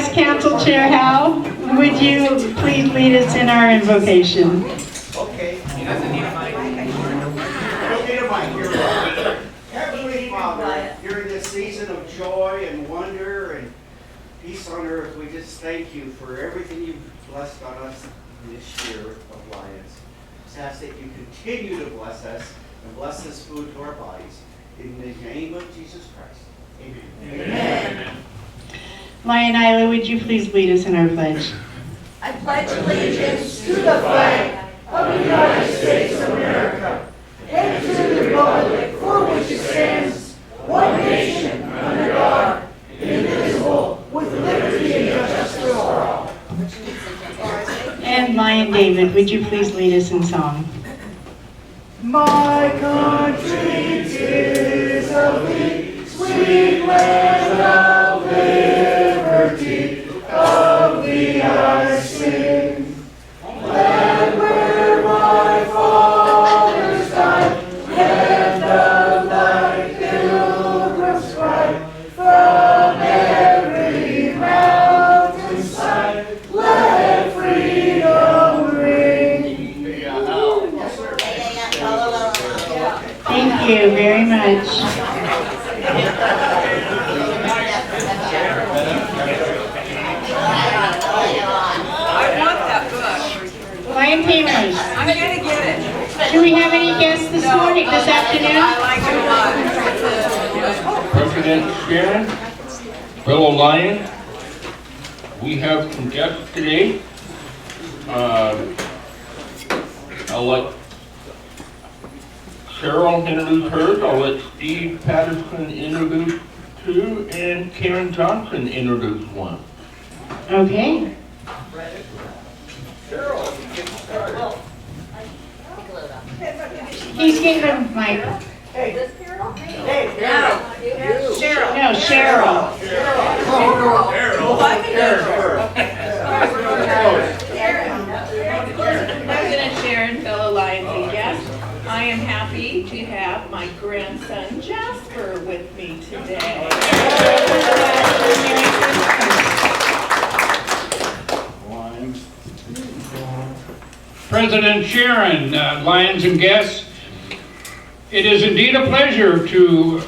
Vice Council Chair Hal, would you please lead us in our invocation? Okay. He doesn't need a mic. I don't need a mic. Here we go. Heavenly Father, during this season of joy and wonder and peace on earth, we just thank you for everything you've blessed on us this year of Lions. Just ask that you continue to bless us and bless this food to our bodies. In the name of Jesus Christ. Amen. Amen. Lion Isla, would you please lead us in our pledge? I pledge allegiance to the flag of the United States of America and to the republic for which it stands, one nation, under God, indivisible, with liberty and justice for all. And Lion David, would you please lead us in song? My country is of thee, sweet land of liberty, of thee I sing. Land where my fathers died, land of thy pilgrims pride, from every mountainside, let freedom ring. Thank you very much. I want that book. Lion Tamers, I'm gonna get it. do we have any guests this morning, this I afternoon? like it a lot. President Sharon, fellow Lion, we have some guests today. I'll let Cheryl introduce hers, I'll let Steve Patterson introduce two, and Karen Johnson introduce one. Okay. He's getting a mic. Cheryl. No, Cheryl. President Sharon, fellow Lions and guests, I am happy to have my grandson Jasper with me today. President Sharon, Lions and guests, it is indeed a pleasure to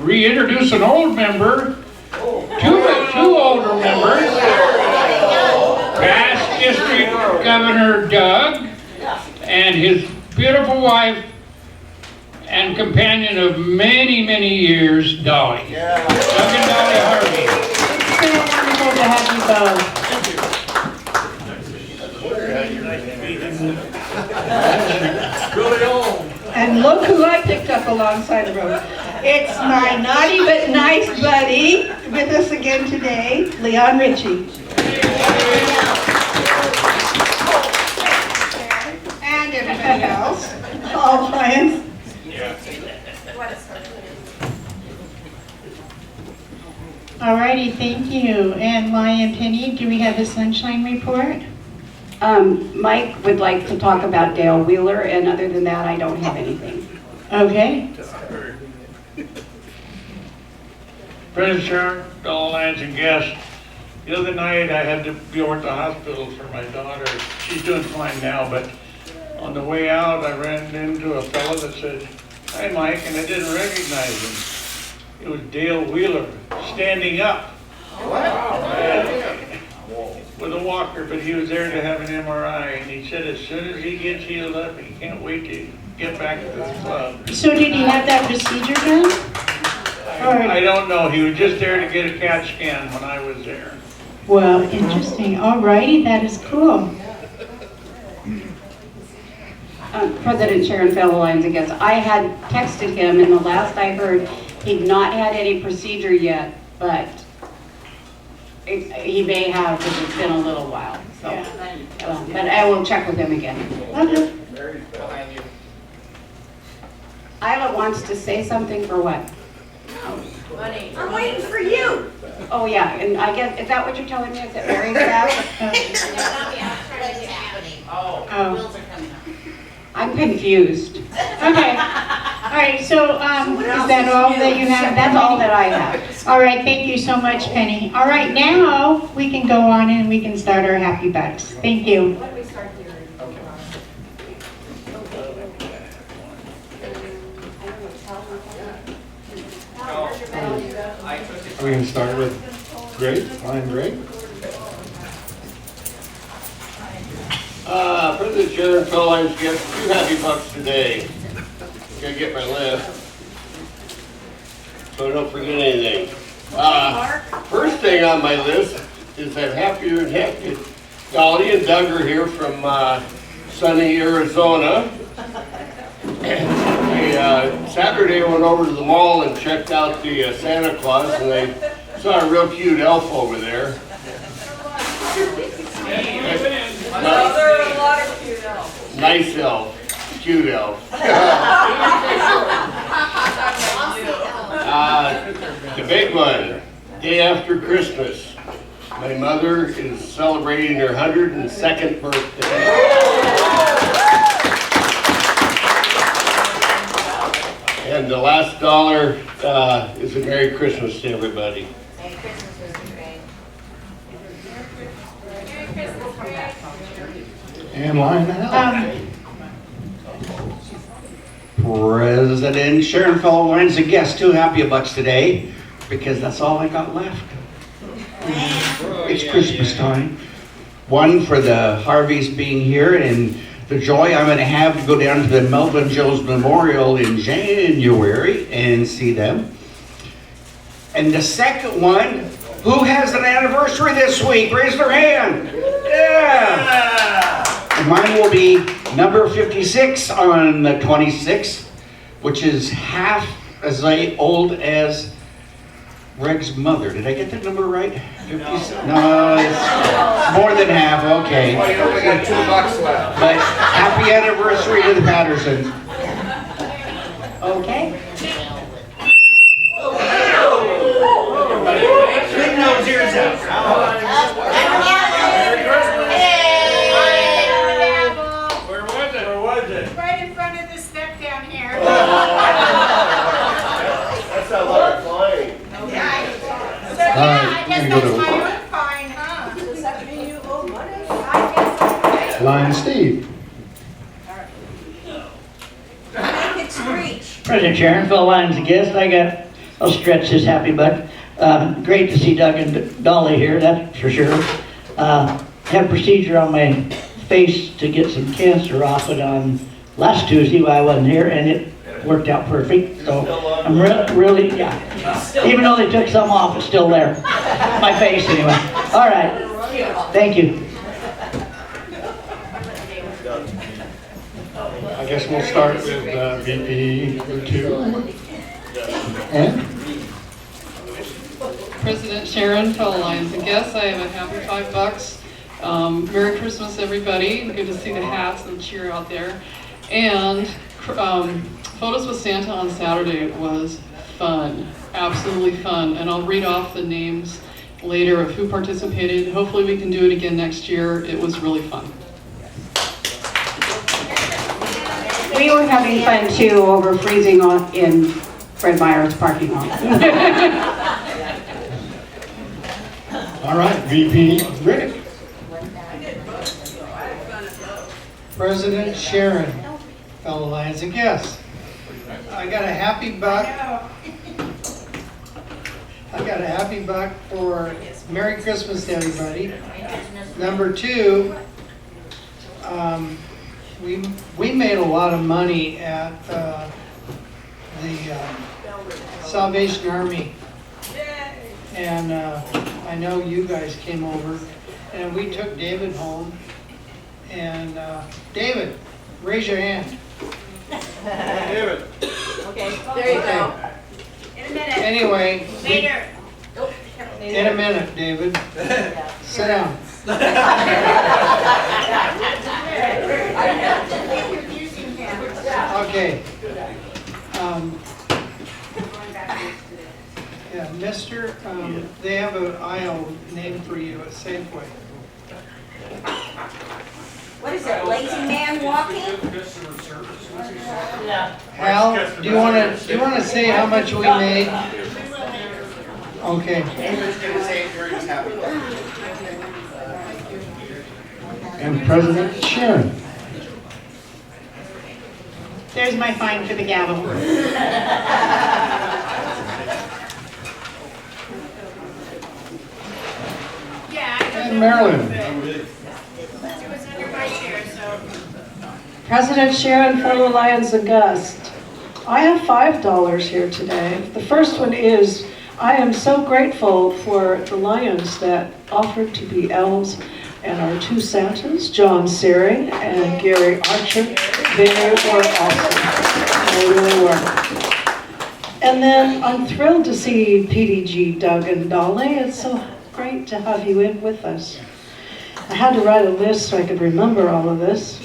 reintroduce an old member, two older members, past District Governor Doug and his beautiful wife and companion of many, many years, Dolly. Doug and Dolly Harvey. It's been wonderful to have you both. And look who I picked up alongside the road. It's my naughty but nice buddy with us again today, Leon Ritchie. And everybody else, all Lions. All righty, thank you. And Lion Penny, do we have a sunshine report? Mike would like to talk about Dale Wheeler, and other than that, I don't have anything. Okay. President Sharon, fellow Lions and guests, the other night I had to be over at the hospital for my daughter. She's doing fine now, but on the way out I ran into a fellow that said, "Hi Mike," and I didn't recognize him. It was Dale Wheeler, standing up. With a walker, but he was there to have an MRI, and he said as soon as he gets healed up, he can't wait to get back to the club. So did he have that procedure done? I don't know, he was just there to get a CAT scan when I was there. Well, interesting. All righty, that is cool. President Sharon, fellow Lions and guests, I had texted him, and the last I heard, he'd not had any procedure yet, but he may have, because it's been a little while. So, but I will check with him again. Okay. Isla wants to say something for what? I'm waiting for you. Oh yeah, and I guess, is that what you're telling me? Is it Mary's back? Oh. I'm confused. Okay. right, so, is that all that you have? That's all that I have. All right, thank you so much, Penny. All right, now we can go on and we can start our happy bucks. Thank you. Are we going to start with Greg, line Greg? President Sharon, fellow Lions guests, 2 happy bucks today. Gotta get my list, so I don't forget anything. First thing on my list is that happier and happier. Dolly and Doug are here from sunny Arizona. Saturday I went over to the mall and checked out the Santa Claus, and they saw a real cute elf over there. Nice elf, cute elf. The big one, day after Christmas. My mother is celebrating her 102nd birthday. And the last dollar is a Merry Christmas to everybody. Merry Christmas, Mr. Ray. Merry Christmas, Ray. And line Al. President Sharon, fellow Lions and guests, 2 happy bucks today, because that's all I got left. It's Christmas time. One for the Harveys being here and the joy I'm going to have to go down to the Melvin Jones Memorial in January and see them. And the second one, who has an anniversary this week? Raise their hand. Yeah. And mine will be number 56 on the 26th, which is half as old as Greg's mother. Did I get that number right? 56? No, it's more than half. Okay. Well, you only got $2 left. But happy anniversary to the Pattersons. Okay. Big nose, ears out. Where was it? Where was it? Right in front of the step down here. That's not like flying. So yeah, I guess we're gonna that's go to- my own fine, huh? Does that mean you owe money? I guess so. Line Steve. Make it screech. President Sharon, fellow Lions and guests, I'll stretch this happy buck. Great to see Doug and Dolly here, that's for sure. Had a procedure on my face to get some cancer off it on last Tuesday while I wasn't here, and it worked out perfect. So I'm really, yeah. Even though they took some off, it's still there. My face anyway. All right, thank you. I guess we'll start with VP number 2. And? President Sharon, fellow Lions and guests, I have a happy $5. Merry Christmas, everybody. Good to see the hats and cheer out there. And photos with Santa on Saturday was fun, absolutely fun. And I'll read off the names later of who participated. Hopefully we can do it again next year. It was really fun. We were having fun too over freezing in Fred Meyer's parking lot. All right, VP Rick. President Sharon, fellow Lions and guests, I got a happy buck for Merry Christmas to everybody. Number 2, we made a lot of money at the Salvation Army, and I know you guys came over, and we took David home. And David, raise your hand. David. Okay, there you go. In a minute. Anyway, Later. in a minute, David. Sit down. Okay. Yeah, Mister, they have an aisle named for you at Safeway. What is it, lazy man walking? Al, do you wanna say how much we made? Okay. David's gonna say it during his happy birthday. And President Sharon. There's my fine for the gavel. And Marilyn. It was under my chair, so. President Sharon, fellow Lions and guests, I have $5 here today. The first one is, I am so grateful for the Lions that offered to be elves and our two Santas, John Searing and Gary Archer. They were awesome. They really were. And then I'm thrilled to see PDG, Doug and Dolly. It's so great to have you in with us. I had to write a list so I could remember all of this.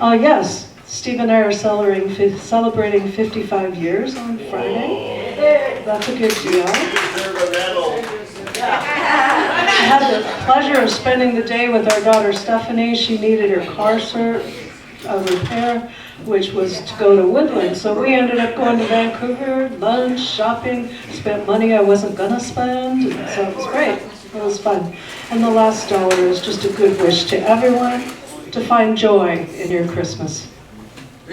Yes, Steve and I are celebrating 55 years on Friday. That's a good deal. I had the pleasure of spending the day with our daughter Stephanie. She needed her car repair, which was to go to Woodland. So we ended up going to Vancouver, lunch, shopping, spent money I wasn't gonna spend. So it was great. It was fun. And the last dollar is just a good wish to everyone to find joy in your Christmas. A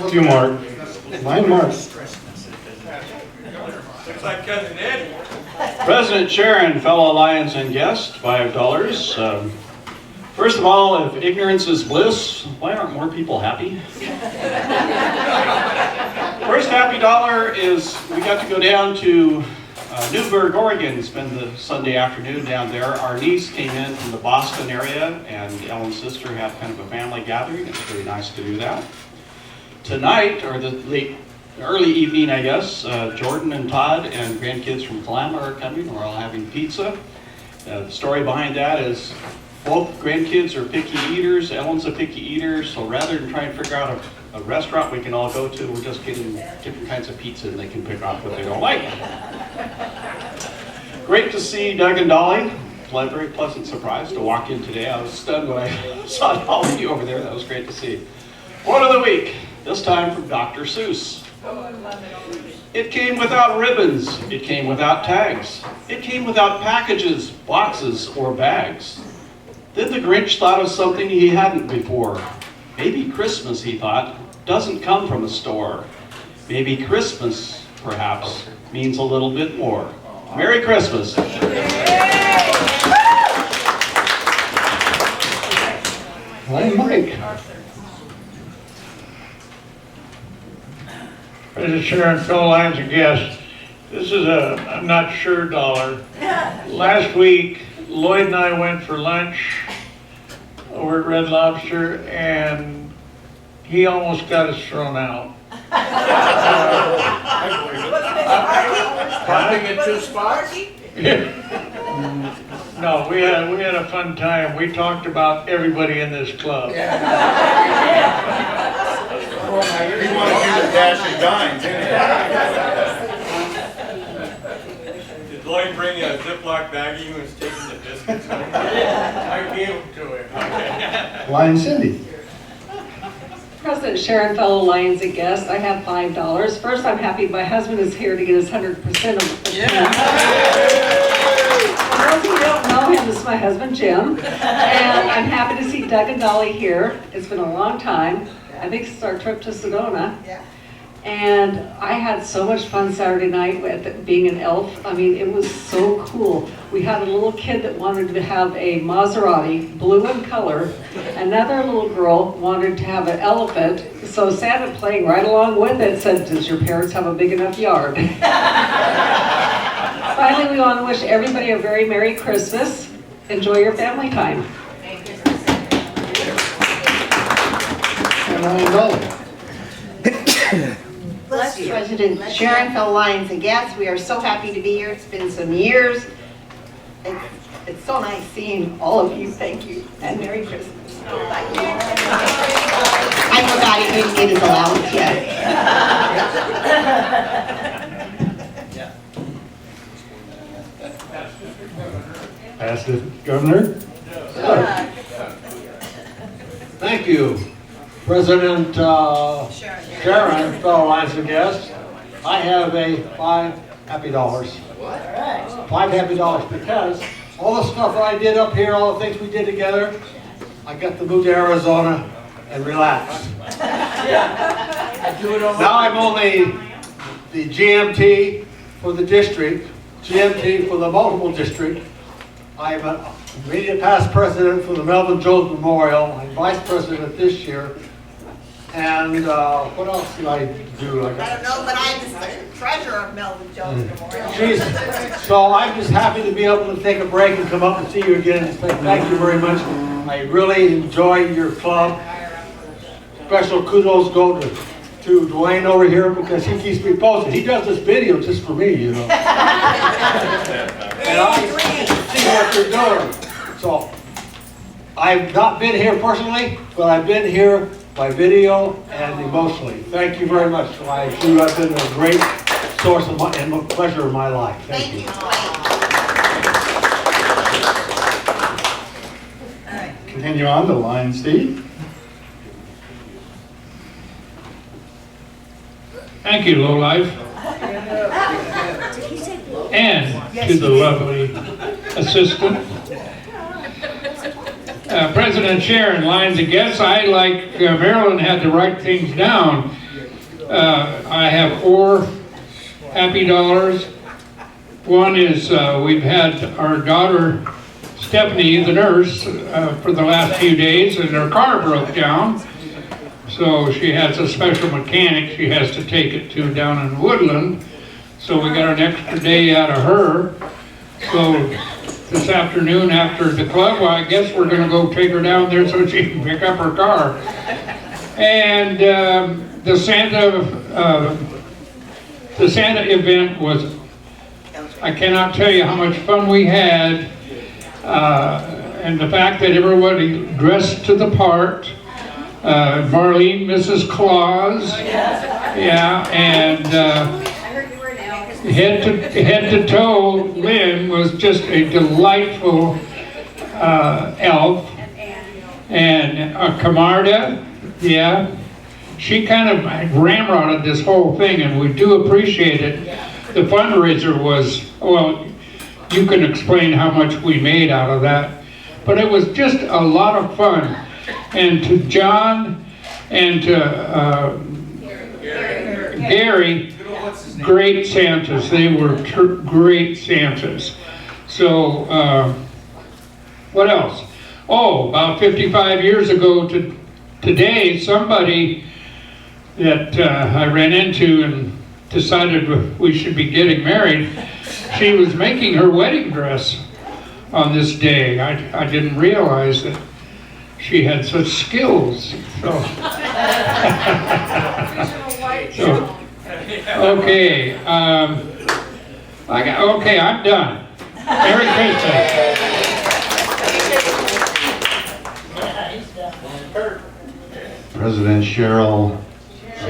few more. Mine Mark. Looks like Cousin Eddie. President Sharon, fellow Lions and guests, $5. First of all, if ignorance is bliss, why aren't more people happy? First happy dollar is we got to go down to Newburgh, Oregon, spend the Sunday afternoon down there. Our niece came in from the Boston area, and Ellen's sister had kind of a family gathering. It's really nice to do that. Tonight, or the early evening, I guess, Jordan and Todd and grandkids from Kalama are coming. We're all having pizza. The story behind that is both grandkids are picky eaters. Ellen's a picky eater, so rather than try and figure out a restaurant we can all go to, we're just getting different kinds of pizza and they can pick off what they don't like. Great to see Doug and Dolly. Very pleasant surprise to walk in today. I was stunned when I saw all of you over there. That was great to see. Quote of the week, this time from Dr. Seuss. It came without ribbons. It came without tags. It came without packages, boxes, or bags. Then the Grinch thought of something he hadn't before. Maybe Christmas, he thought, doesn't come from a store. Maybe Christmas, perhaps, means a little bit more. Merry Christmas. Hi, Mike. President Sharon, fellow Lions and guests, this is a I'm not sure dollar. Last week, Lloyd and I went for lunch over at Red Lobster, and he almost got us thrown out. Parking at two spots? No, we had a fun time. We talked about everybody in this club. He wanted you to dash and dine, didn't he? Did Lloyd bring a Ziploc baggie when he was taking the biscuits home? I gave them to him. Lion Cindy. President Sharon, fellow Lions and guests, I have $5. First, I'm happy my husband is here to get his 100% of the For those of you who don't know him, this is my husband, Jim. And I'm happy to see Doug and Dolly here. It's been a long time. I think it's our trip to Sedona. And I had so much fun Saturday night with being an elf. I mean, it was so cool. We had a little kid that wanted to have a Maserati, blue in color. Another little girl wanted to have an elephant. So Santa, playing right along with it, said, "Does your parents have a big enough yard?" Finally, we want to wish everybody a very Merry Christmas. Enjoy your family time. And Lion Dolly. Bless you. President Sharon, fellow Lions and guests, we are so happy to be here. It's been some years. It's so nice seeing all of you. Thank you, and Merry Christmas. I forgot he didn't get his allowance yet. Pass it, Governor. Thank you. President Sharon, fellow Lions and guests, I have a $5 happy dollars. $5 happy dollars because all the stuff that I did up here, all the things we did together, I got to move to Arizona and relax. Now I'm only the GMT for the district, GMT for the multiple district. I'm an immediate past president for the Melvin Jones Memorial. I'm vice president this year. And what else do I do? I don't know, but I'm the treasurer of Melvin Jones Memorial. So I'm just happy to be able to take a break and come up and see you again. Thank you very much. I really enjoy your club. Special kudos go to Dwayne over here because he keeps me posted. He does this video just for me, you know. And I see what you're doing. So I've not been here personally, but I've been here by video and emotionally. Thank you very much. I feel I've been a great source of and a pleasure of my life. Thank you. Continue on to Lion Steve. Thank you, Lowlife. And to the lovely assistant. President Sharon, Lions and guests, I, like Marilyn, had to write things down. I have 4 happy dollars. One is we've had our daughter, Stephanie, the nurse, for the last few days, and her car broke down. So she has a special mechanic she has to take it to down in Woodland. So we got an extra day out of her. So this afternoon after the club, well, I guess we're gonna go take her down there so she can pick up her car. And the Santa event was, I cannot tell you how much fun we had. And the fact that everybody dressed to the part. Marlene, Mrs. Claus, yeah, and head to toe, Lynn was just a delightful elf, and Camarda, yeah, she kind of ramrodded this whole thing, and we do appreciate it. The fundraiser was, well, you can explain how much we made out of that, but it was just a lot of fun. And to John and to Gary, great Santas. They were great Santas. So, what else? Oh, about 55 years ago today, somebody that I ran into and decided we should be getting married, she was making her wedding dress on this day. I didn't realize that she had such skills. So, okay, okay, I'm done. Merry Christmas. President Sharon. We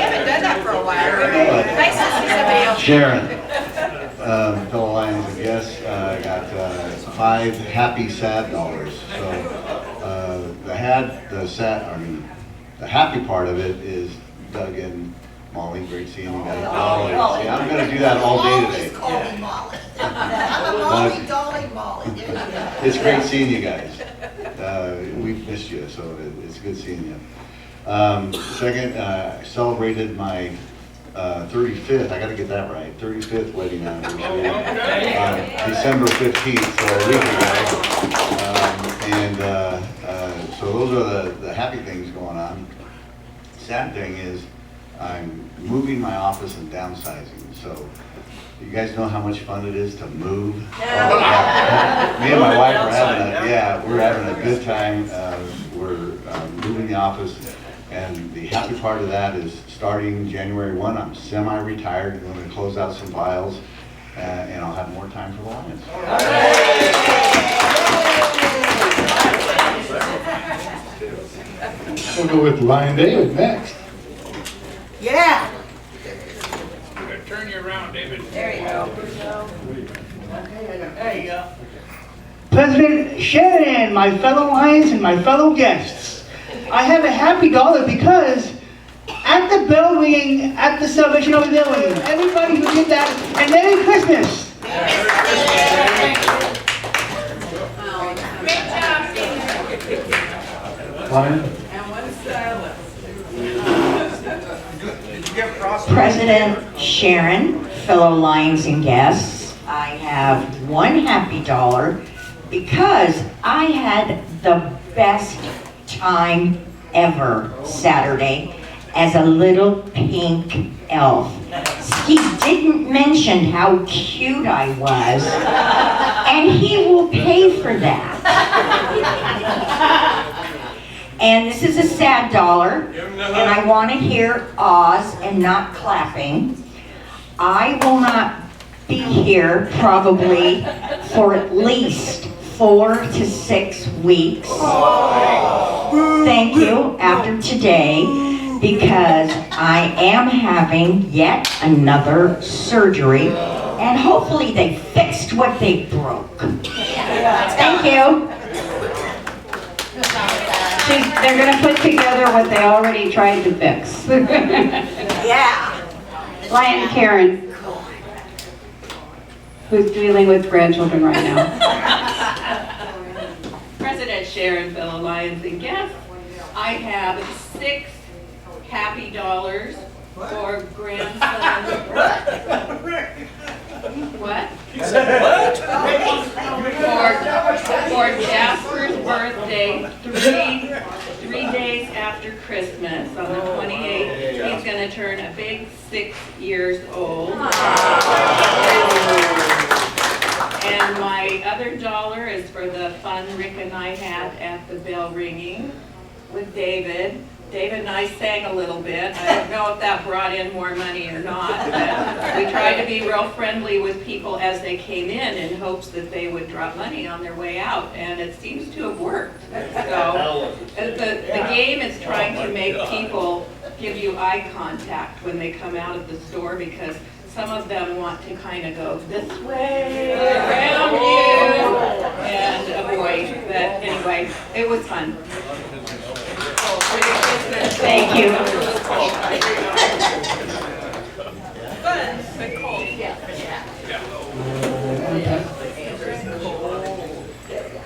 haven't done that for a while. Nice to see somebody else. Sharon, fellow Lions and guests, I got 5 happy sad dollars. So the happy part of it is Doug and Molly, great seeing you guys. Yeah, I'm going to do that all day today. Always call me Molly. Molly, Dolly, Molly. It's great seeing you guys. We've missed you, so it's good seeing you. Second, I celebrated my 35th, I got to get that right, 35th wedding anniversary, December 15th, so a week ago. So those are the happy things going on. Sad thing is I'm moving my office and downsizing, so you guys know how much fun it is to move? Yeah. Me and my wife are we're having a good time. We're moving the office, and the happy part of that is starting January 1, I'm semi-retired. I'm going to close out some files, and I'll have more time for the Lions. We'll go with Lion David next. There you go. President Sharon, my fellow Lions and my fellow guests, I have a happy dollar because at the bell ringing at the Salvation Army building, everybody who did that, and Merry Christmas. President Sharon, fellow Lions and guests, I have one happy dollar because I had the best time ever Saturday as a little pink elf. He didn't mention how cute I was, and he will pay for that. And this is a sad dollar, and I want to hear ahs and not clapping. I will not be here probably for at least 4 to 6 weeks. Thank you, after today, because I am having yet another surgery, and hopefully they fixed what they broke. Thank you. They're gonna put together what they already tried to fix. Yeah. Lion Karen, who's dealing with grandchildren right now. President Sharon, fellow Lions and guests, I have 6 happy dollars for grandson. What? For Jasper's birthday, 3 days after Christmas, on the 28th, he's gonna turn a big 6 years old. And my other dollar is for the fun Rick and I had at the bell ringing with David. David and I sang a little bit. I don't know if that brought in more money or not, but we tried to be real friendly with people as they came in hopes that they would drop money on their way out, and it seems to have worked. So the game is trying to make people give you eye contact when they come out of the store, because some of them want to kind of go this way, around you, and avoid. But anyway, it was fun. Thank you.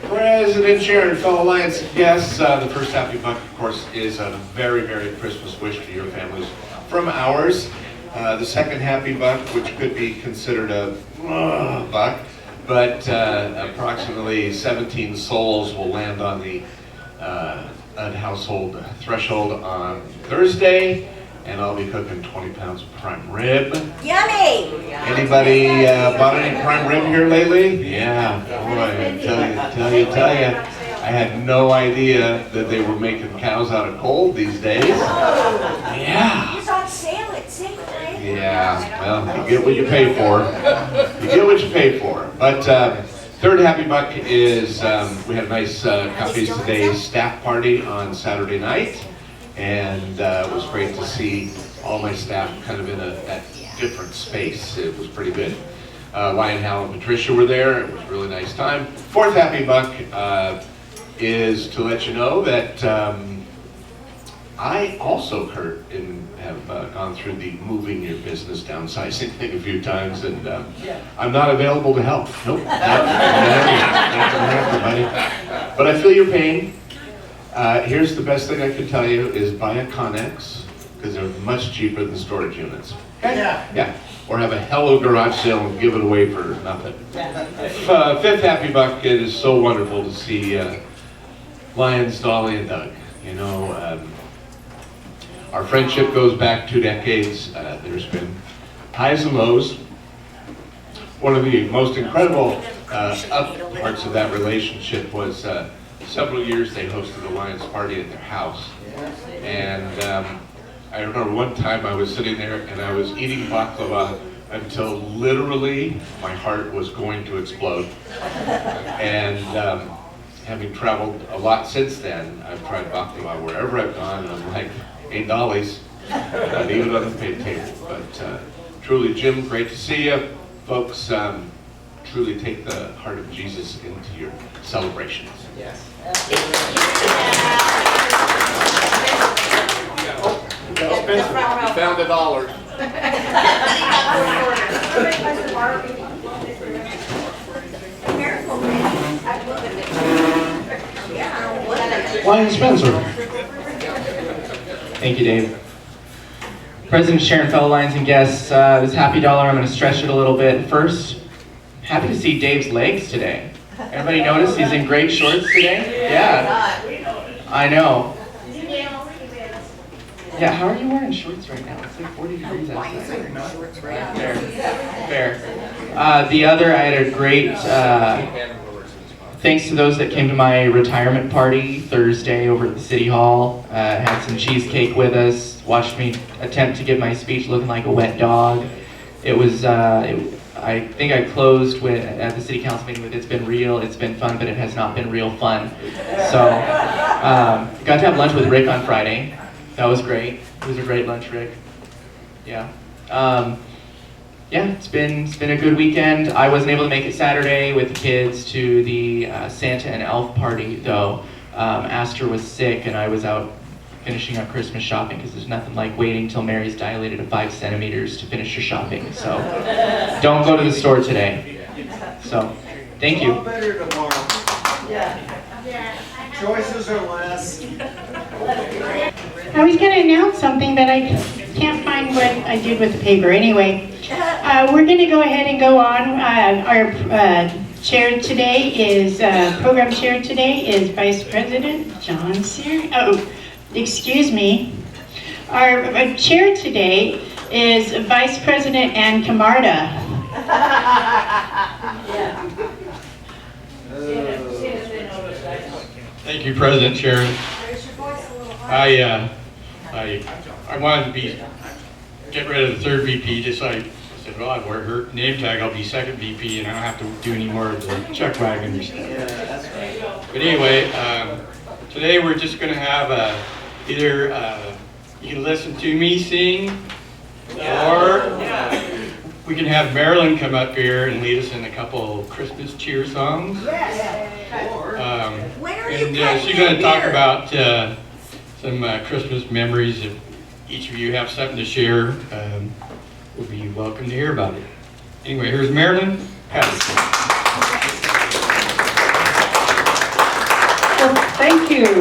President Sharon, fellow Lions guests, the first happy buck, of course, is a very Merry Christmas wish to your families from ours. The second happy buck, which could be considered a buck, but approximately 17 souls will land on the household threshold on Thursday, and I'll be cooking 20 pounds of prime rib. Yummy! Anybody bought any prime rib here lately? Yeah, boy, tell you. I had no idea that they were making cows out of cold these days. Yeah. It's on sale at Safeway. Yeah, well, you get what you pay for. You get what you pay for. But third happy buck is we had a nice Coffees Today staff party on Saturday night, and it was great to see all my staff kind of in that different space. It was pretty good. Lion, Hal, and Patricia were there. It was a really nice time. Fourth happy buck is to let you know that I also, Kurt, have gone through the moving your business downsizing thing a few times, and I'm not available to help. Nope. Not gonna happen, buddy. But I feel your pain. Here's the best thing I can tell you is buy a Connex, because they're much cheaper than storage units. Okay? Yeah. Or have a Hello garage sale and give it away for nothing. Fifth happy buck, it is so wonderful to see Lions, Dolly, and Doug. You know, our friendship goes back 2 decades. There's been highs and lows. One of the most incredible up parts of that relationship was several years they hosted a Lions party at their house. And I remember one time I was sitting there and I was eating baklava until literally my heart was going to explode. And having traveled a lot since then, I've tried baklava wherever I've gone, and I'm like, hey, Dolly's, I leave it on the table. But truly, Jim, great to see you. Folks, truly take the heart of Jesus into your celebrations. Yes. Found $1. Lion Spencer. Thank you, Dave. President, Sharon, fellow Lions and guests, this happy dollar, I'm going to stretch it a little bit. First, happy to see Dave's legs today. Everybody notice he's in great shorts today? Yeah. I know. Yeah, how are you wearing shorts right now? It's like 40 degrees outside. Fair. The other, I had a great, thanks to those that came to my retirement party Thursday over at the City Hall. Had some cheesecake with us, watched me attempt to give my speech looking like a wet dog. It was, I think I closed at the City Council meeting with "It's been real, it's been fun, but it has not been real fun." So, got to have lunch with Rick on Friday. That was great. It was a great lunch, Rick. Yeah. Yeah, it's been a good weekend. I wasn't able to make it Saturday with the kids to the Santa and Elf party, though. Aster was sick, and I was out finishing up Christmas shopping because there's nothing like waiting till Mary's dilated to 5 centimeters to finish your shopping. So don't go to the store today. So thank you. All better tomorrow. Choices are less. I was going to announce something, but I can't find what I did with the paper. Anyway, we're going to go ahead and go on. Our chair today is, program chair today is Vice President John Sear. Oh, excuse me. Our chair today is Vice President Ann Camarda. Thank you, President Sharon. I wanted to get rid of the third VP, just like I said, well, I've wear her name tag, I'll be second VP, and I don't have to do any more of the check wagon stuff. But anyway, today we're just going to have either you can listen to me sing, or we can have Marilyn come up here and lead us in a couple Christmas cheer songs. And she's going to talk about some Christmas memories. If each of you have something to share, we'll be welcome to hear about it. Anyway, here's Marilyn Patterson. Well, thank you.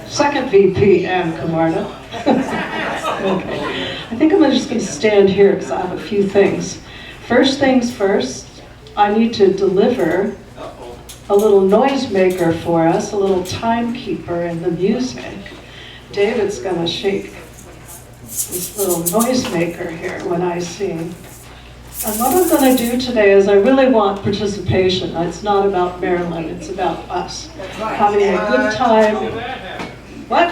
Second VP, Ann Camarda. Okay. I think I'm just going to stand here because I have a few things. First things first, I need to deliver a little noisemaker for us, a little timekeeper in the music. David's going to shake this little noisemaker here when I sing. And what I'm going to do today is I really want participation. It's not about Marilyn, it's about us. Having a good time. What?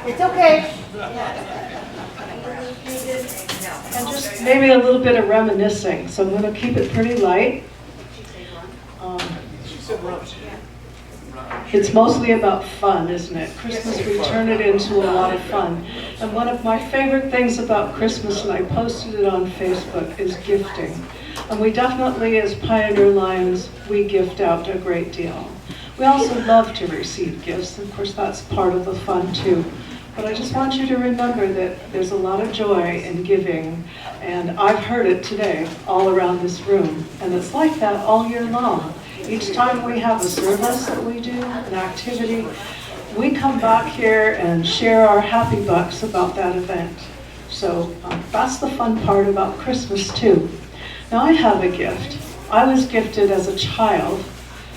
It's okay. And just maybe a little bit of reminiscing. So I'm going to keep it pretty light. It's mostly about fun, isn't it? Christmas, we turn it into a lot of fun. And one of my favorite things about Christmas, and I posted it on Facebook, is gifting. And we definitely, as Pioneer Lions, we gift out a great deal. We also love to receive gifts. Of course, that's part of the fun too. But I just want you to remember that there's a lot of joy in giving. And I've heard it today all around this room. And it's like that all year long. Each time we have a service that we do, an activity, we come back here and share our happy bucks about that event. So that's the fun part about Christmas too. Now I have a gift. I was gifted as a child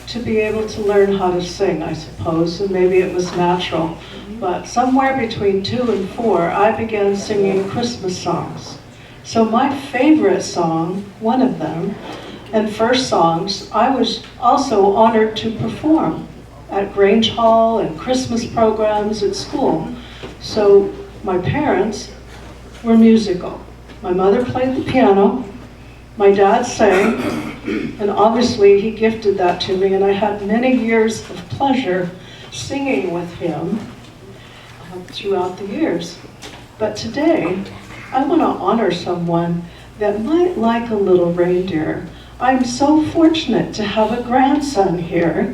to be able to learn how to sing, I suppose, and maybe it was natural. But somewhere between 2 and 4, I began singing Christmas songs. So my favorite song, one of them, and first songs, I was also honored to perform at Grange Hall and Christmas programs at school. So my parents were musical. My mother played the piano, my dad sang, and obviously he gifted that to me, and I had many years of pleasure singing with him throughout the years. But today, I want to honor someone that might like a little reindeer. I'm so fortunate to have a grandson here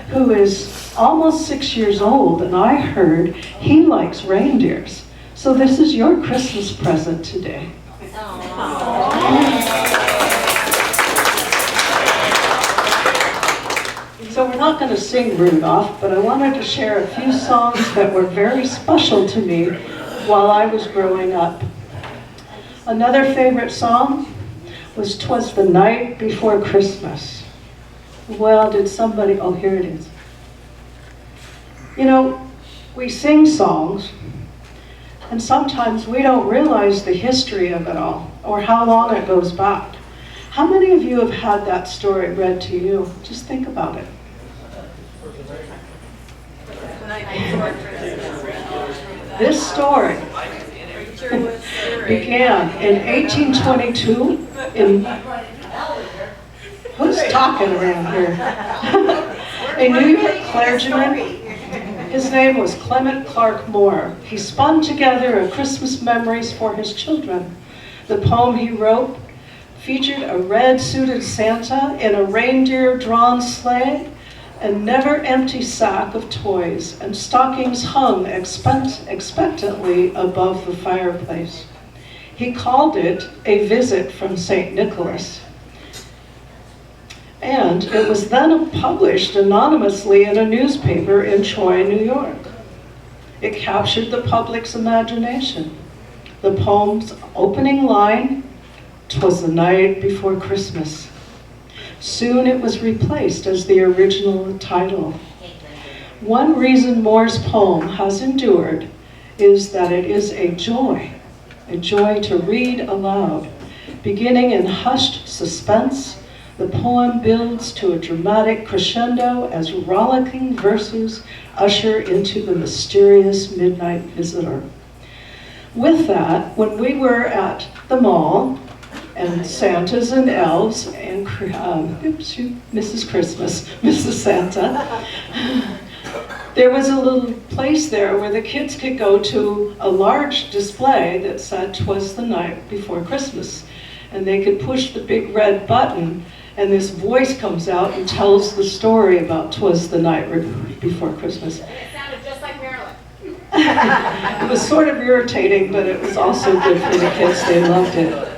who is almost 6 years old, and I heard he likes reindeers. So this is your Christmas present today. So we're not going to sing Rudolph, but I wanted to share a few songs that were very special to me while I was growing up. Another favorite song was "'Twas the Night Before Christmas." Well, did somebody, oh, here it is. You know, we sing songs, and sometimes we don't realize the history of it all, or how long it goes back. How many of you have had that story read to you? Just think about it. This story began in 1822 in, who's talking around here? A New York clergyman. His name was Clement Clark Moore. He spun together a Christmas memories for his children. The poem he wrote featured a red-suited Santa in a reindeer-drawn sleigh, a never-empty sack of toys, and stockings hung expectantly above the fireplace. He called it A Visit from St. Nicholas. And it was then published anonymously in a newspaper in Troy, New York. It captured the public's imagination. The poem's opening line, "'Twas the night before Christmas." Soon it was replaced as the original title. One reason Moore's poem has endured is that it is a joy to read aloud. Beginning in hushed suspense, the poem builds to a dramatic crescendo as rollicking verses usher into the mysterious midnight visitor. With that, when we were at the mall, and Santas and elves, and Mrs. Christmas, Mrs. Santa, there was a little place there where the kids could go to a large display that said "'Twas the night before Christmas." And they could push the big red button, and this voice comes out and tells the story about "'Twas the night before Christmas." It sounded just like Marilyn. It was sort of irritating, but it was also good for the kids. They loved it.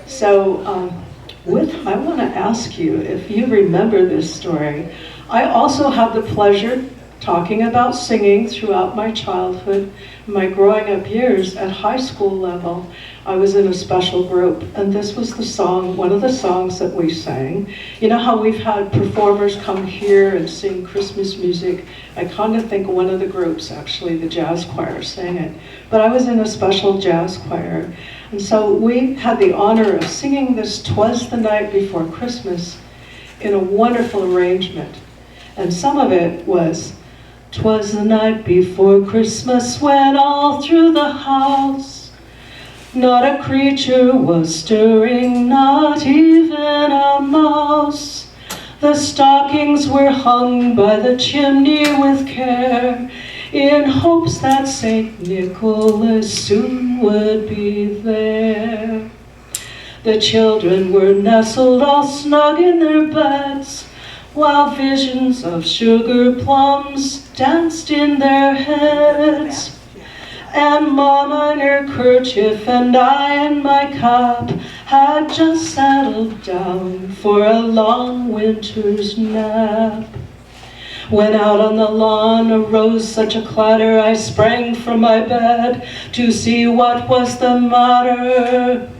So I want to ask you if you remember this story. I also had the pleasure talking about singing throughout my childhood, my growing up years. At high school level, I was in a special group, and this was the song, one of the songs that we sang. You know how we've had performers come here and sing Christmas music? I kind of think one of the groups, actually, the jazz choir, sang it. But I was in a special jazz choir. And so we had the honor of singing this "'Twas the Night Before Christmas" in a wonderful arrangement. And some of it was, "'Twas the night before Christmas when all through the house not a creature was stirring, not even a mouse. The stockings were hung by the chimney with care, in hopes that St. Nicholas soon would be there. The children were nestled all snug in their beds, while visions of sugar plums danced in their heads. And Mama in her kerchief and I in my cap had just settled down for a long winter's nap. When out on the lawn arose such a clatter, I sprang from my bed to see what was the matter.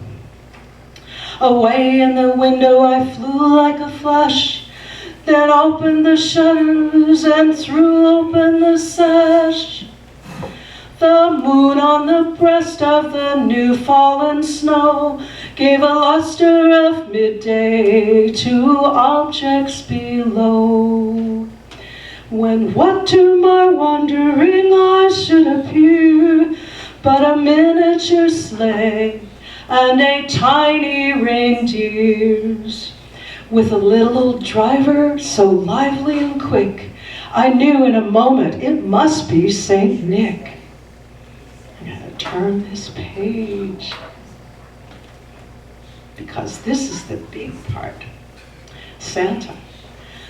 Away in the window I flew like a flash, then opened the shutters and threw open the sash. The moon on the breast of the new fallen snow gave a luster of midday to objects below. When what to my wondering eyes should appear but a miniature sleigh and a tiny reindeers, with a little driver so lively and quick, I knew in a moment it must be Saint Nick. I'm gonna turn this page. because this is the big part. Santa.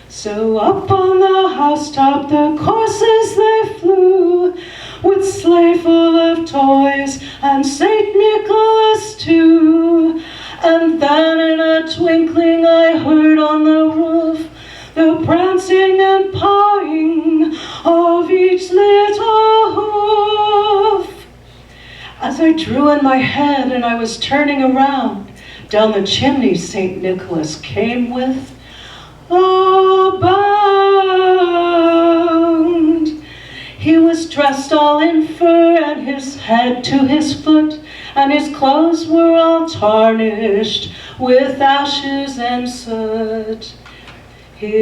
So up on the housetop the coursers they flew, with sleigh full of toys and Saint Nicholas too. And then in a twinkling I heard on the roof the prancing and pawing of each little hoof. As I drew in my head and I was turning around, down the chimney Saint Nicholas came with a bound. He was dressed all in fur and his head to his foot, and his clothes were all tarnished with ashes and soot. His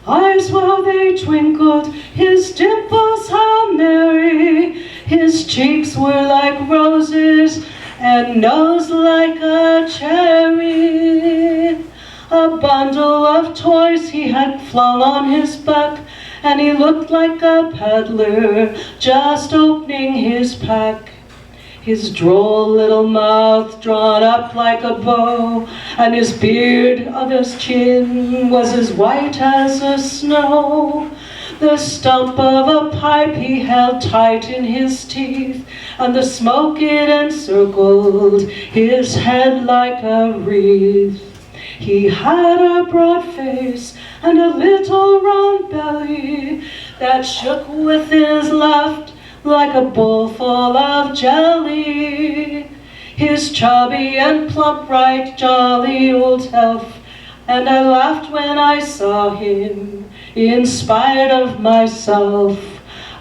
eyes, well, they twinkled, his dimples how merry, his cheeks were like roses and nose like a cherry. A bundle of toys he had flung on his back, and he looked like a peddler just opening his pack. His droll little mouth drawn up like a bow, and his beard of his chin was as white as the snow. The stump of a pipe he held tight in his teeth, and the smoke it encircled his head like a wreath. He had a broad face and a little round belly that shook with his laugh like a bowl full of jelly. His chubby and plump, right jolly old elf, and I laughed when I saw him in spite of myself.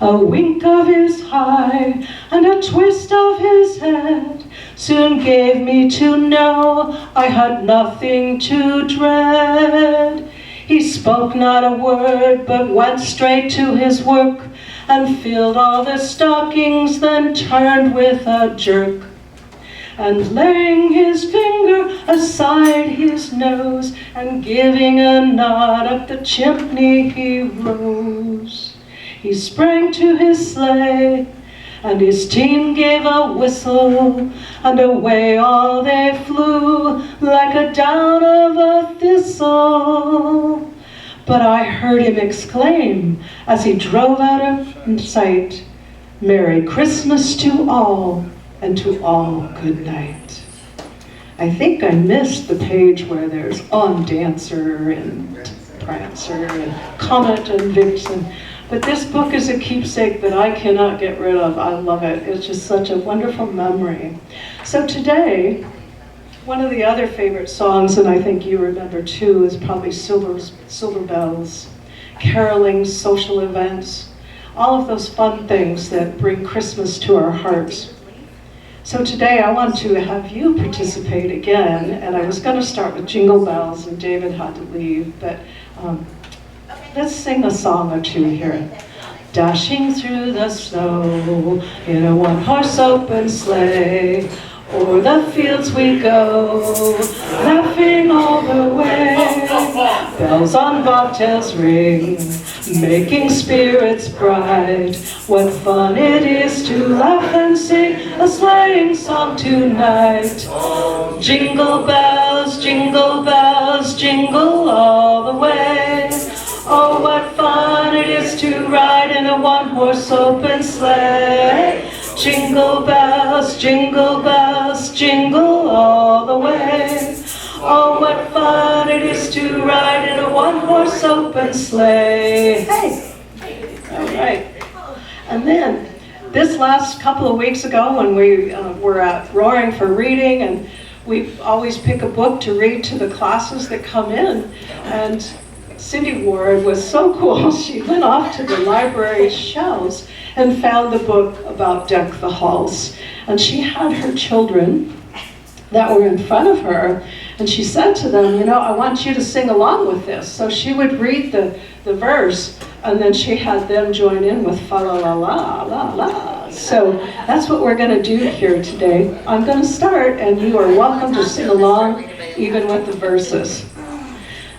A wink of his eye and a twist of his head soon gave me to know I had nothing to dread. He spoke not a word, but went straight to his work, and filled all the stockings, then turned with a jerk. And laying his finger aside his nose, and giving a nod up the chimney he rose. He sprang to his sleigh, and his team gave a whistle, and away all they flew like a down of a thistle. But I heard him exclaim as he drove out of sight, "Merry Christmas to all, and to all good night." I think I missed the page where there's On Dancer and Prancer and Comet and Vixen. But this book is a keepsake that I cannot get rid of. I love it. It's just such a wonderful memory. So today, one of the other favorite songs, and I think you remember too, is probably Silver Bells, caroling, social events, all of those fun things that bring Christmas to our hearts. So today I want to have you participate again, and I was going to start with Jingle Bells, and David had to leave, but let's sing a song or two here. Dashing through the snow in a one-horse open sleigh, o'er the fields we go, laughing all the way. Bells on bobtails ring, making spirits bright. What fun it is to laugh and sing a sleighing song tonight. Jingle bells, jingle all the way. Oh, what fun it is to ride in a one-horse open sleigh. Jingle bells, jingle all the way. Oh, what fun it is to ride in a one-horse open sleigh. Hey! All right. And then, this last couple of weeks ago when we were at Roaring for Reading, and we always pick a book to read to the classes that come in, and Cindy Ward was so cool, she went off to the library shelves and found the book about Deck the Halls. And she had her children that were in front of her, and she said to them, you know, I want you to sing along with this. So she would read the verse, and then she had them join in with fa la la la la la. So that's what we're going to do here today. I'm going to start, and you are welcome to sing along, even with the verses.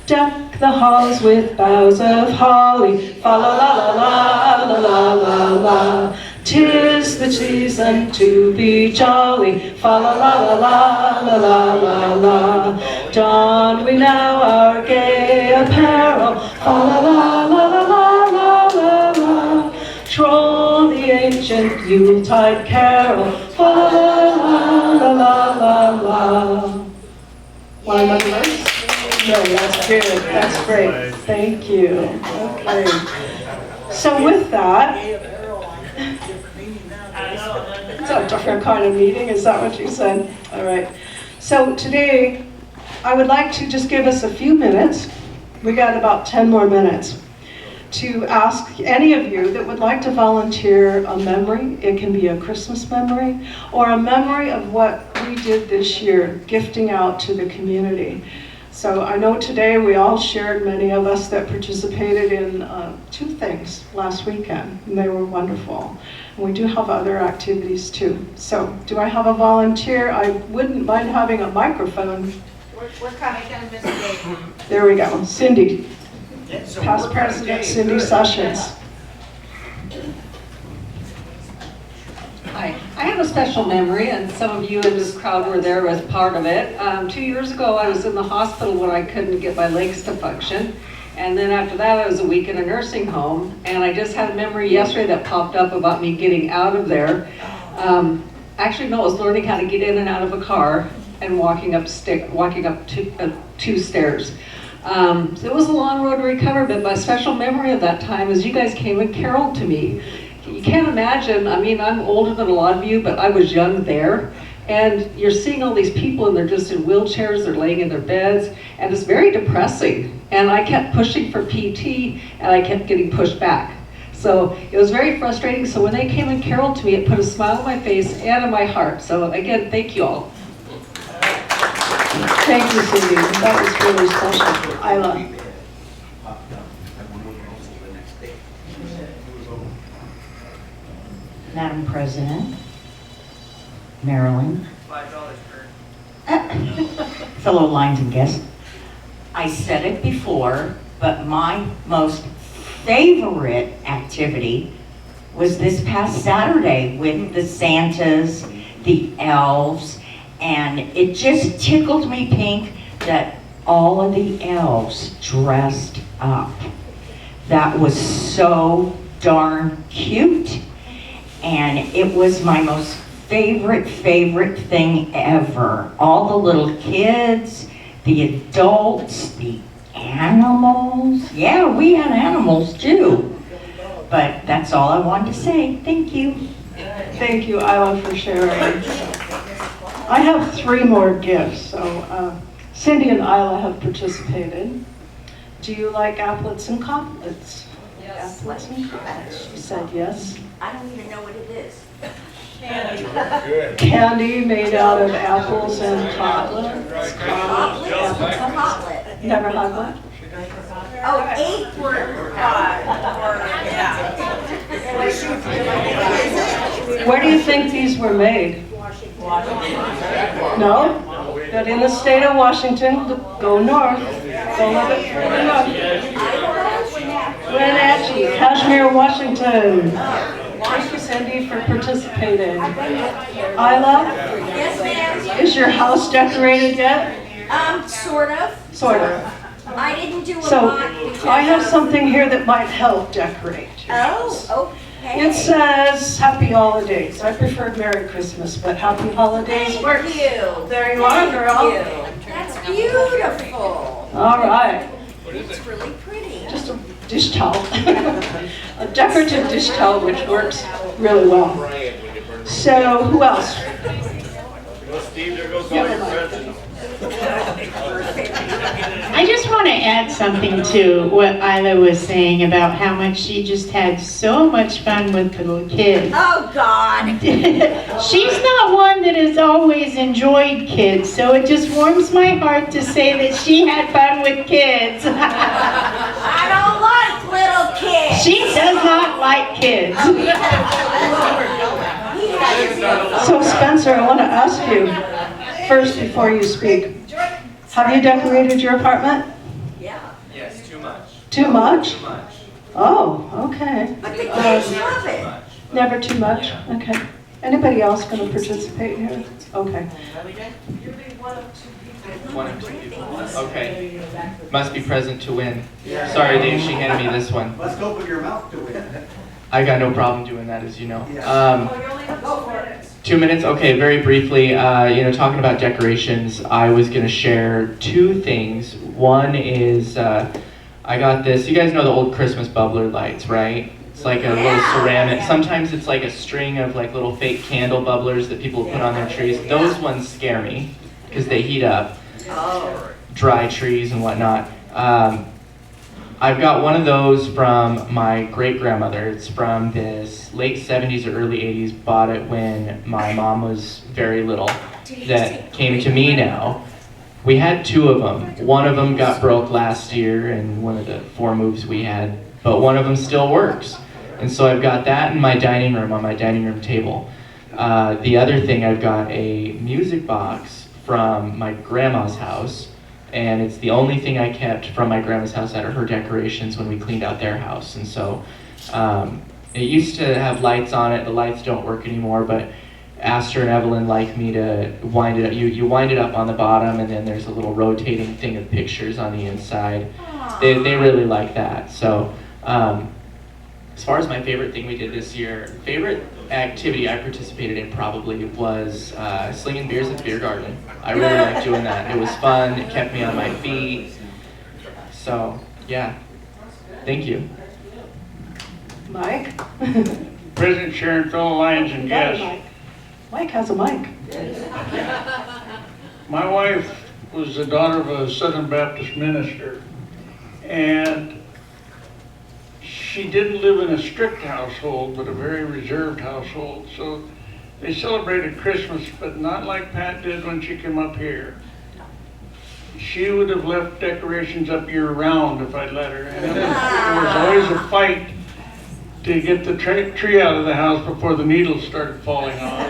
Deck the halls with boughs of holly, fa la la la la la la la la. 'Tis the season to be jolly, fa la la la la la la la la. Don we now our gay apparel, fa la la la la la la la la. Troll the ancient Yuletide carol, fa la la la la la la. Want another verse? No, that's good. That's great. Thank you. Okay. So with that, it's a different kind of meeting. Is that what you said? All right. So today, I would like to just give us a few minutes. We got about 10 more minutes to ask any of you that would like to volunteer a memory. It can be a Christmas memory or a memory of what we did this year, gifting out to the community. So I know today we all shared, many of us that participated in 2 things last weekend, and they were wonderful. And we do have other activities too. So do I have a volunteer? I wouldn't mind having a microphone. We're coming down, Mr. Dave. There we go. Cindy. Past President Cindy Sessions. Hi, I have a special memory, and some of you in this crowd were there as part of it. 2 years ago, I was in the hospital when I couldn't get my legs to function. And then after that, I was a week in a nursing home. And I just had a memory yesterday that popped up about me getting out of there. Actually, no, it was learning how to get in and out of a car and walking up 2 stairs. So it was a long road to recover, but my special memory of that time is you guys came and caroled to me. You can't imagine, I mean, I'm older than a lot of you, but I was young there. And you're seeing all these people and they're just in wheelchairs, they're laying in their beds, and it's very depressing. And I kept pushing for PT and I kept getting pushed back. So it was very frustrating. So when they came and caroled to me, it put a smile on my face and in my heart. So again, thank you all. Thank you, Cindy. That was really special. Isla. Madam President, Marilyn, fellow Lions and guests, I said it before, but my most favorite activity was this past Saturday with the Santas, the elves, and it just tickled me pink that all of the elves dressed up. That was so darn cute. And it was my most favorite thing ever. All the little kids, the adults, the animals. Yeah, we had animals too. But that's all I wanted to say. Thank you. Thank you, Isla, for sharing. I have 3 more gifts. So Cindy and Isla have participated. Do you like applets and coplets? Yes. Applets and coplets. She said yes. I don't even know what it is. Candy made out of apples and cotlets. Cotlet. Never had one? Oh, apron. Where do you think these were made? No? But in the state of Washington, go north. Go a little bit further north. Wenatchee, Kashmir, Washington. Thank you, Cindy, for participating. Isla? Yes, ma'am. Is your house decorated yet? Sort of. Sort of. I didn't do a So, lot. because- I have something here that might help decorate your house. Oh, okay. It says Happy Holidays. I prefer Merry Christmas, but Happy Holidays works. Thank you. There you are, girl. Thank you. That's beautiful. All right. It's really pretty. Just a dish towel. A decorative dish towel, which works really well. So, who else? Steve, there goes all your presents. I just want to add something to what Isla was saying about how much she just had so much fun with the little kids. Oh, God. She's not one that has always enjoyed kids, so it just warms my heart to say that she had fun with kids. I don't like little kids. She does not like kids. So, Spencer, I want to ask you first before you speak. Have you decorated your apartment? Yeah. Yes, too much. Too much? Too much. Oh, okay. But the kids love it. Never too much? Okay. Anybody else going to participate here? Okay. One of two people. Okay. Must be present to win. Sorry, Dave, she handed me this one. Let's open your mouth to win. I got no problem doing that, as you know. Go for it. 2 minutes? Okay, very briefly, talking about decorations, I was going to share two things. One is I got this. You guys know the old Christmas bubbler lights, right? It's like a little ceramic. Sometimes it's like a string of like little fake candle bubblers that people put on their trees. Those ones scare me because they heat up. Dry trees and whatnot. I've got one of those from my great-grandmother. It's from this late 70s or early 80s. Bought it when my mom was very little. That came to me now. We had two of them. One of them got broke last year in one of the 4 moves we had, but one of them still works. And so I've got that in my dining room, on my dining room table. The other thing, I've got a music box from my grandma's house, and it's the only thing I kept from my grandma's house out of her decorations when we cleaned out their house. And so it used to have lights on it. The lights don't work anymore, but Astor and Evelyn like me to wind it up. You wind it up on the bottom, and then there's a little rotating thing of pictures on the inside. They really like that. So as far as my favorite thing we did this year, favorite activity I participated in probably was slinging beers at the beer garden. I really liked doing that. It was fun. It kept me on my feet. So, yeah. Thank you. Mike? President Sharon, fellow Lions and guests. Mike has a mic. My wife was the daughter of a Southern Baptist minister, and she didn't live in a strict household, but a very reserved household. So they celebrated Christmas, but not like Pat did when she came up here. She would have left decorations up year-round if I'd let her. And it was always a fight to get the tree out of the house before the needles started falling off.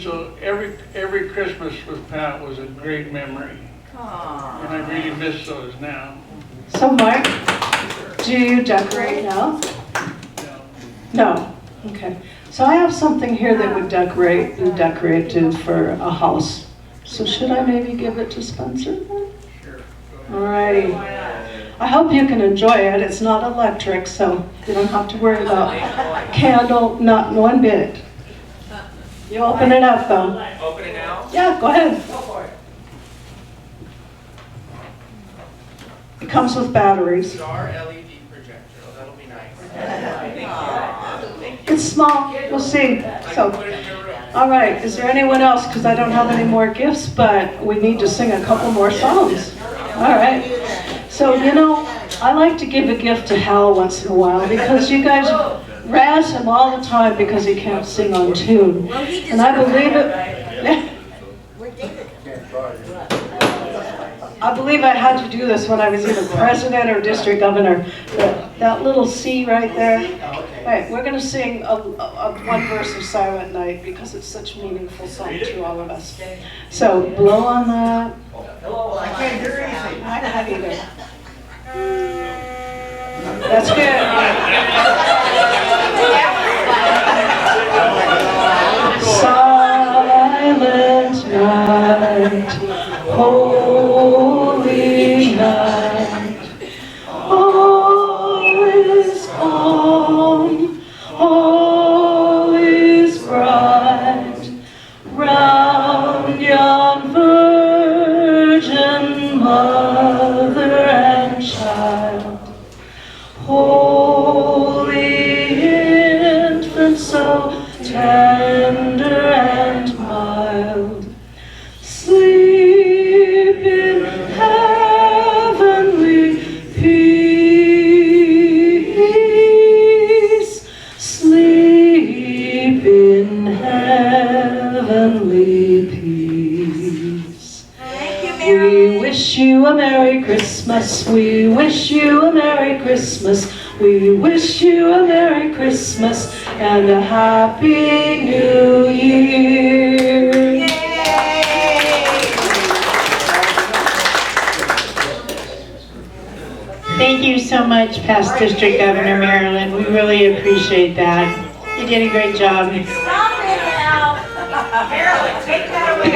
So every Christmas with Pat was a great memory. And I really miss those now. So Mark, do you decorate now? No. Okay. So I have something here that would be decorated for a house. So should I maybe give it to Spencer? Sure. Alrighty. I hope you can enjoy it. It's not electric, so you don't have to worry about candle, not one bit. You open it up though. Open it now? Yeah, go ahead. Go for it. It comes with batteries. Star LED projector. Oh, that'll be nice. Thank you. It's small. We'll see. So, all right. Is there anyone else? Because I don't have any more gifts, but we need to sing a couple more songs. All right. So, I like to give a gift to Hal once in a while because you guys razz him all the time because he can't sing on tune. And I believe it. I believe I had to do this when I was either president or district governor. That little C right there. All right, we're going to sing one verse of Silent Night because it's such a meaningful song to all of us. So blow on that. I can't hear anything. I can't either. That's good. Silent night, holy night, all is calm, all is bright, round yon virgin mother and child. Holy infant, so tender and mild, sleep in heavenly peace, sleep in heavenly peace. We wish you a Merry Christmas, we wish you a Merry Christmas, we wish you a Merry Christmas and a Happy New Year. Thank you so much, past District Governor Marilyn. We really appreciate that. You did a great job. Stop it now. Marilyn, take that away.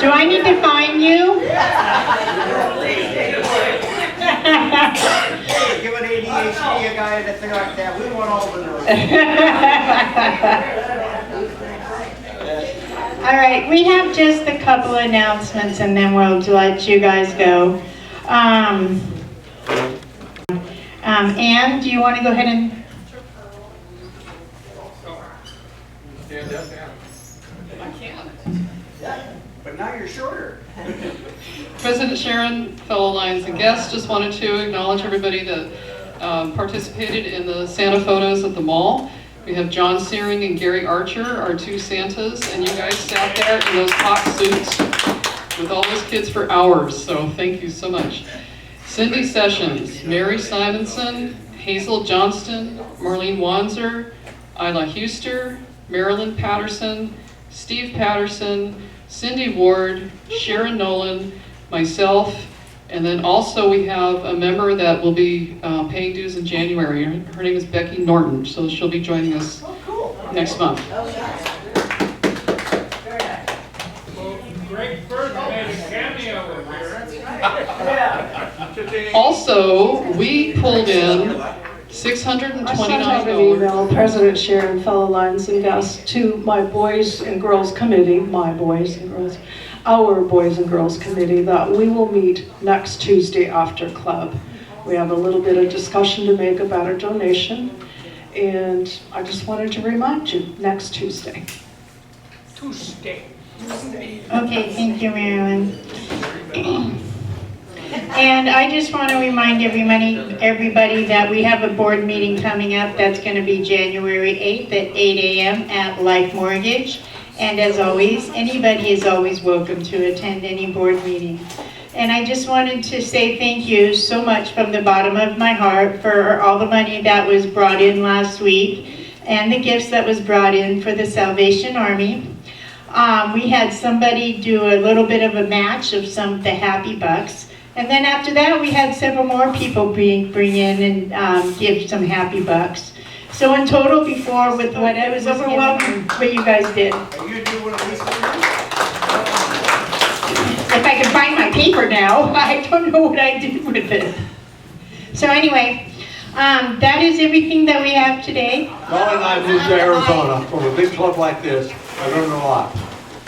Do I need to find you? Hey, give an ADHD a guy and a thing like that. We want all the notes. All right, we have just a couple announcements and then we'll let you guys go. Ann, do you want to go ahead and? I can. But now you're shorter. President Sharon, fellow Lions and guests, just wanted to acknowledge everybody that participated in the Santa photos at the mall. We have John Searing and Gary Archer, our two Santas, and you guys sat there in those hot suits with all those kids for hours, so thank you so much. Cindy Sessions, Mary Simonson, Hazel Johnston, Marlene Wanzer, Isla Huster, Marilyn Patterson, Steve Patterson, Cindy Ward, Sharon Nolan, myself, and then also we have a member that will be paying dues in January. Her name is Becky Norton, so she'll be joining us next month. Greg Firth made a cameo appearance. Also, we pulled in I sent out an $629. email, President Sharon, fellow Lions and guests, to my Boys and Girls Committee, our Boys and Girls Committee, that we will meet next Tuesday after club. We have a little bit of discussion to make about a donation, and I just wanted to remind you, next Tuesday. Okay, thank you, Marilyn. And I just want to remind everybody that we have a board meeting coming up. That's going to be January 8th at 8 a.m. at Life Mortgage. And as always, anybody is always welcome to attend any board meeting. And I just wanted to say thank you so much from the bottom of my heart for all the money that was brought in last week and the gifts that was brought in for the Salvation Army. We had somebody do a little bit of a match of the Happy Bucks. And then after that, we had several more people bring in and give some Happy Bucks. So in total, before with what it was overwhelming what you guys did. Are you gonna do one of these? If I can find my paper now, I don't know what I did with it. So anyway, that is everything that we have today. Dolly and I moved to Arizona from a big club like this. I learned a lot.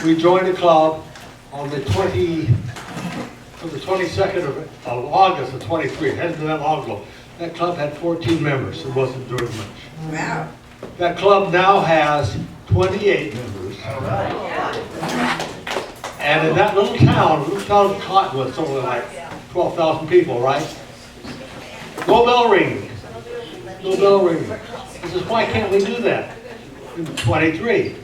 We joined a club on the 22nd of August of 23. It hasn't been that long ago. That club had 14 members. It wasn't doing much. Wow. That club now has 28 members. And in that little town of Cottonwood, it's only like 12,000 people, right? No bell ringing. No bell ringing. This is why can't we do that in 23?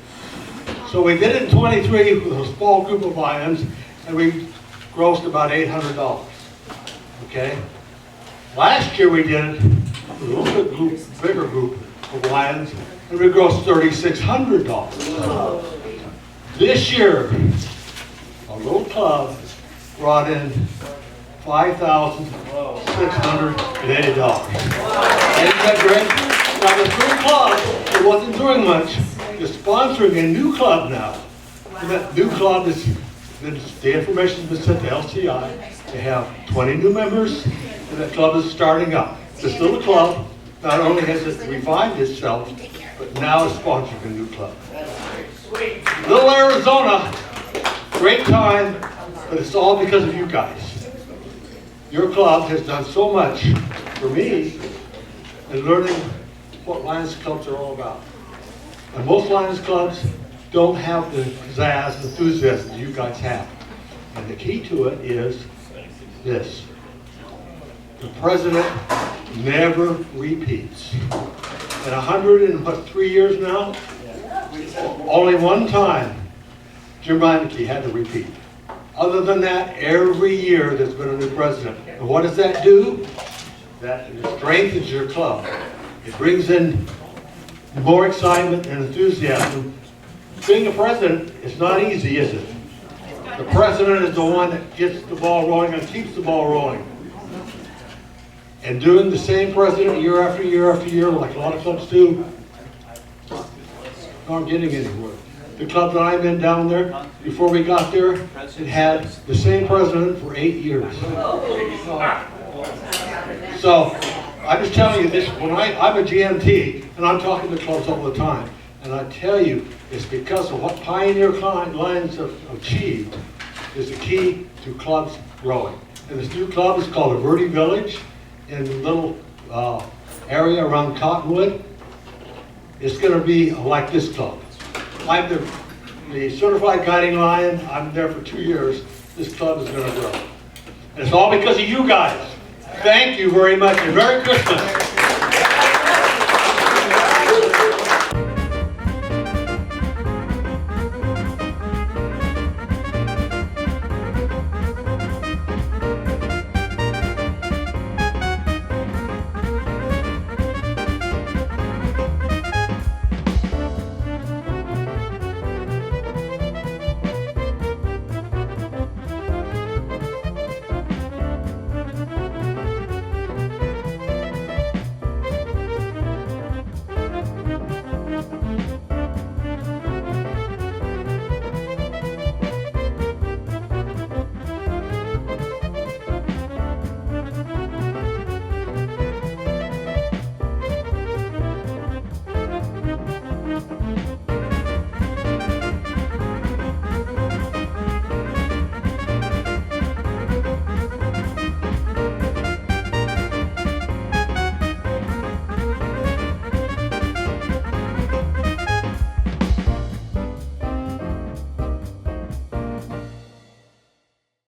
So we did it in 23 with a small group of Lions, and we grossed about $800. Okay? Last year we did it with a little bit bigger group of Lions, and we grossed $3,600. This year, a little club brought in $5,680. Isn't that great? Now the third club, it wasn't doing much, is sponsoring a new club now. And that new club is, the information has been sent to LCI. They have 20 new members, and that club is starting up. This little club, not only has it revived itself, but now is sponsoring a new club. Little Arizona, great time, but it's all because of you guys. Your club has done so much for me in learning what Lions clubs are all about. And most Lions clubs don't have the pizzazz and enthusiasm you guys have. And the key to it is this. The president never repeats. In 103 years now, only one time Jim Reineke had to repeat. Other than that, every year there's been a new president. And what does that do? That strengthens your club. It brings in more excitement and enthusiasm. Being a president is not easy, is it? The president is the one that gets the ball rolling and keeps the ball rolling. and doing the same president year after year after year, like a lot of clubs do, aren't getting anywhere. The club that I'm in down there, before we got there, it had the same president for 8 years. So, I'm just telling you this, when I'm a GMT, and I'm talking to clubs all the time, and I tell you, it's because of what Pioneer Lions have achieved is the key to clubs growing. And this new club is called the Verde Village in a little area around Cottonwood. It's going to be like this club. I'm the certified guiding lion. I'm there for 2 years. This club is going to grow. And it's all because of you guys. Thank you very much, and Merry Christmas.